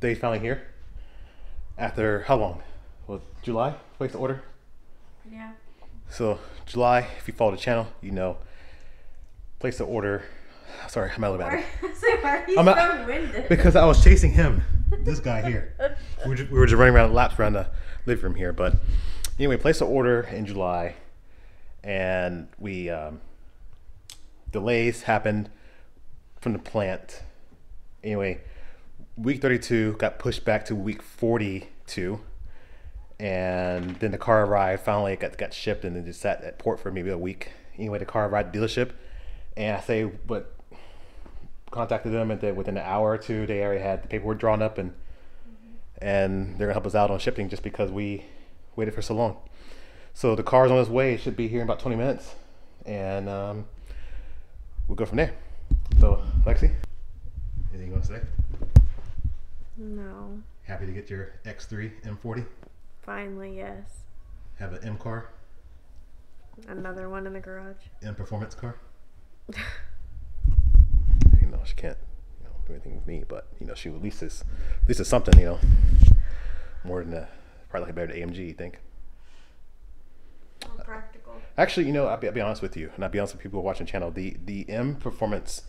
today's finally here. After how long? Was July? Placed the order? Yeah. So July, if you follow the channel, you know. Placed the order. Sorry, I'm out of it. Why are you so winded? Because I was chasing him. This guy here. We were just running around laps around the living room here. But anyway, placed the order in July, and we delays happened from the plant. Anyway, week 32 got pushed back to week 42, and then the car arrived. Finally, it got shipped, and then just sat at port for maybe a week. Anyway, the car arrived at the dealership, and I say, but contacted them, and within an hour or two, they already had the paperwork drawn up, and they're gonna help us out on shipping just because we waited for so long. So the car's on its way. It should be here in about 20 minutes, and we'll go from there. So, Lexi, anything you want to say? No. Happy to get your X3 M40? Finally, yes. Have an M car? Another one in the garage. M performance car? You know, she can't, do anything with me, but she at least is something, more than probably like a better AMG, you think? More practical. Actually, I'll be honest with you, and I'll be honest with people watching the channel. The M performance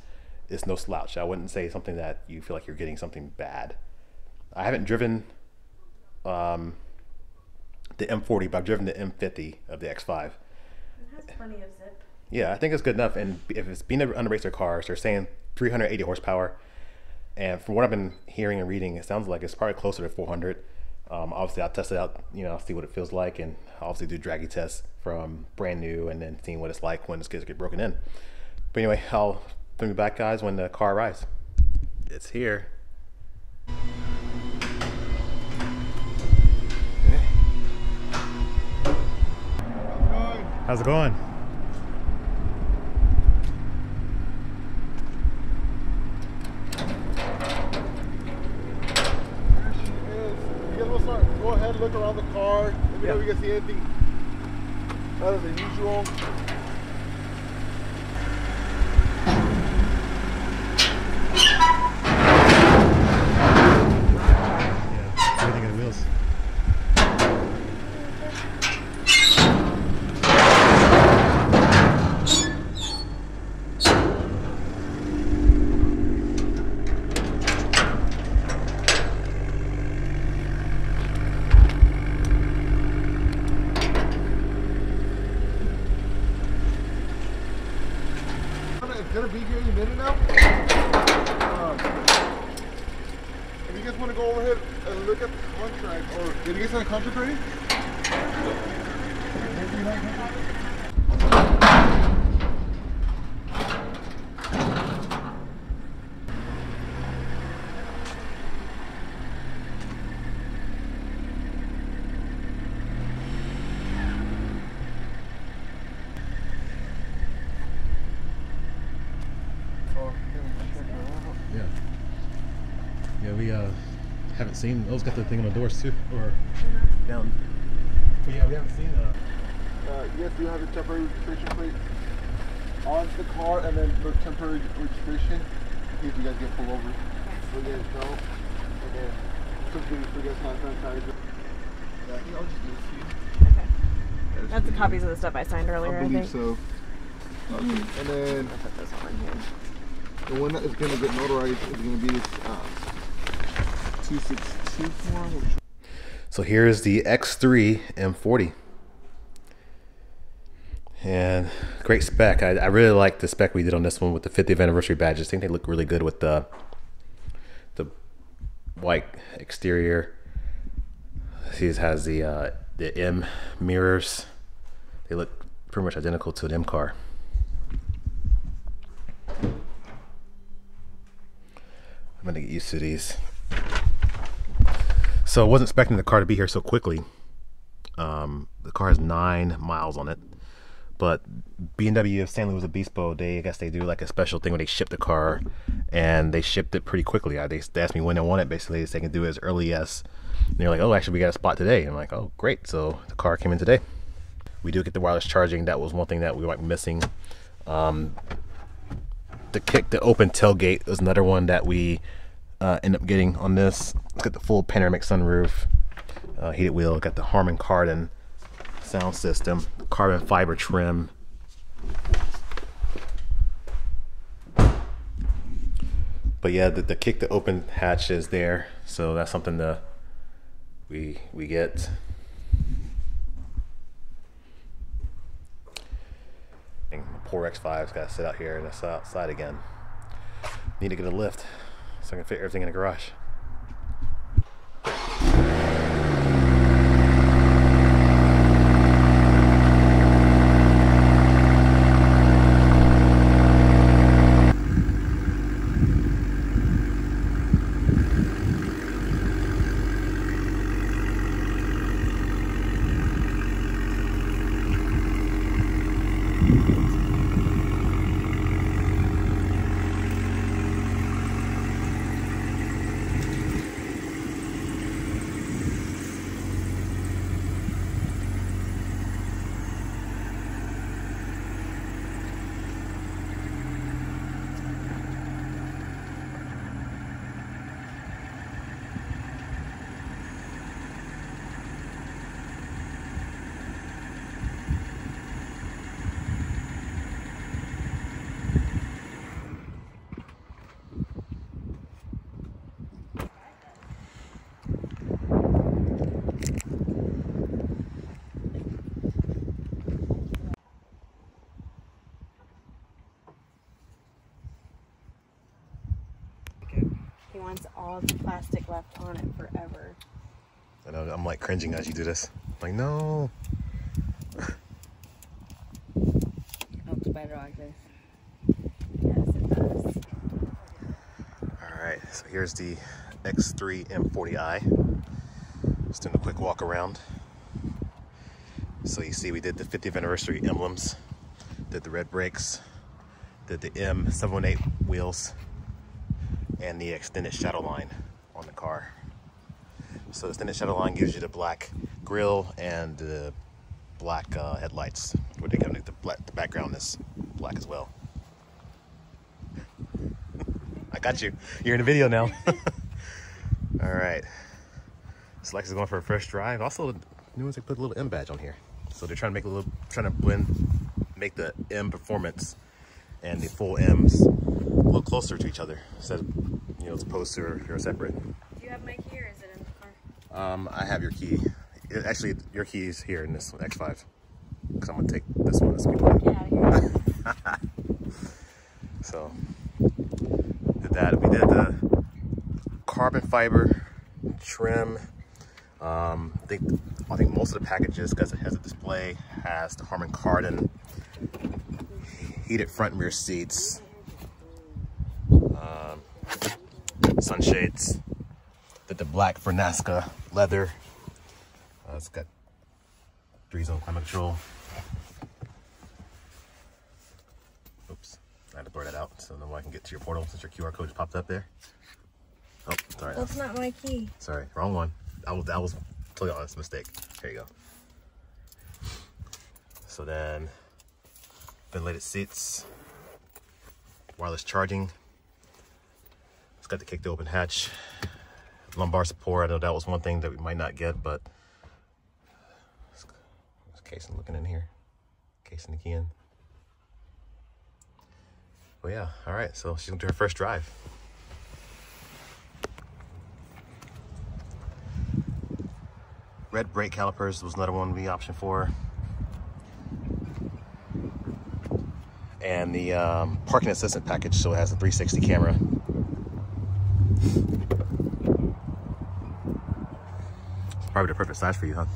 is no slouch. I wouldn't say something that you feel like you're getting something bad. I haven't driven the M40, but I've driven the M50 of the X5. It has plenty of zip. Yeah, I think it's good enough. And if it's being under racer cars, they're saying 380 horsepower. And from what I've been hearing and reading, it sounds like it's probably closer to 400. Obviously, I'll test it out, I'll see what it feels like, and obviously do draggy tests from brand new and then seeing what it's like when the skids get broken in. But anyway, I'll bring you back, guys, when the car arrives. It's here. How's it going? There she is. You guys want to start? Go ahead, look around the car. Let me know if you guys see anything other than usual. Yeah, everything in the wheels. It's gonna be here any minute now. If you guys want to go over ahead and look at the contract, or did you guys have a contract ready? Yeah, we haven't seen those. Got the thing on the doors too, or down. But yeah, we haven't seen. Yes, we have a temporary registration plate on the car, and then the temporary registration in case you guys get pulled over. So you guys know, and then something for you guys hand sanitizer. Yeah, I think I'll just give it to you. Okay. That's the copies of the stuff I signed earlier, I believe so. Okay. And then I'll put this all in here. the one that is going to get notarized is going to be this 262 form. So here's the X3 M40, and great spec. I really like the spec we did on this one with the 50th anniversary badges. I think they look really good with the white exterior. See, it has the M mirrors. They look pretty much identical to an M car. I'm gonna get used to these. So I wasn't expecting the car to be here so quickly. The car has 9 miles on it, but BMW of San Luis Obispo, I guess they do like a special thing where they ship the car, and they shipped it pretty quickly. They asked me when they want it. Basically, they can do it as early as, and they're like, oh, actually we got a spot today. And I'm like, oh, great. So the car came in today. We do get the wireless charging. That was one thing that we were missing. The open tailgate was another one that we end up getting on this. It's got the full panoramic sunroof, heated wheel, got the Harman Kardon sound system, carbon fiber trim. But yeah, the kick to open hatch is there, so that's something that we get. My poor X5's got to sit out here and it's outside again. Need to get a lift so I can fit everything in the garage. He wants all the plastic left on it forever. I know, I'm like cringing as you do this. Like, no. Looks better like this. Yes, it does. Alright, so here's the X3 M40i. Just doing a quick walk around. So you see we did the 50th anniversary emblems, did the red brakes, did the M718 wheels, and the extended shadow line on the car. So the extended shadow line gives you the black grille and the black headlights. Where they come, the background is black as well. I got you. You're in the video now. All right. So Lex is going for a first drive. Also, the new ones, they put a little M badge on here. So they're trying to make make the M performance and the full M's a little closer to each other, instead of, you know, as opposed to you're separate. Do you have my key or is it in the car? I have your key. Actually, your key is here in this X5. Because I'm gonna take this one. Get out of here. So did that. We did the carbon fiber trim. I think most of the packages, because it has a display, has the Harman Kardon heated front and rear seats, sunshades. Did the black Vernasca leather. It's got 3-zone climate control. Oops, I had to blur that out so no one can get to your portal since your QR code just popped up there. Oh, sorry. That's not my key. Sorry, wrong one. That was totally honest mistake. There you go. So then, ventilated seats, wireless charging. It's got the kick to open hatch, lumbar support. I know that was one thing that we might not get, but there's Casey looking in here, casing the key in. Well, yeah. All right. So she's gonna do her first drive. Red brake calipers was another one we optioned for. And the parking assistant package, so it has a 360 camera. Probably the perfect size for you, huh?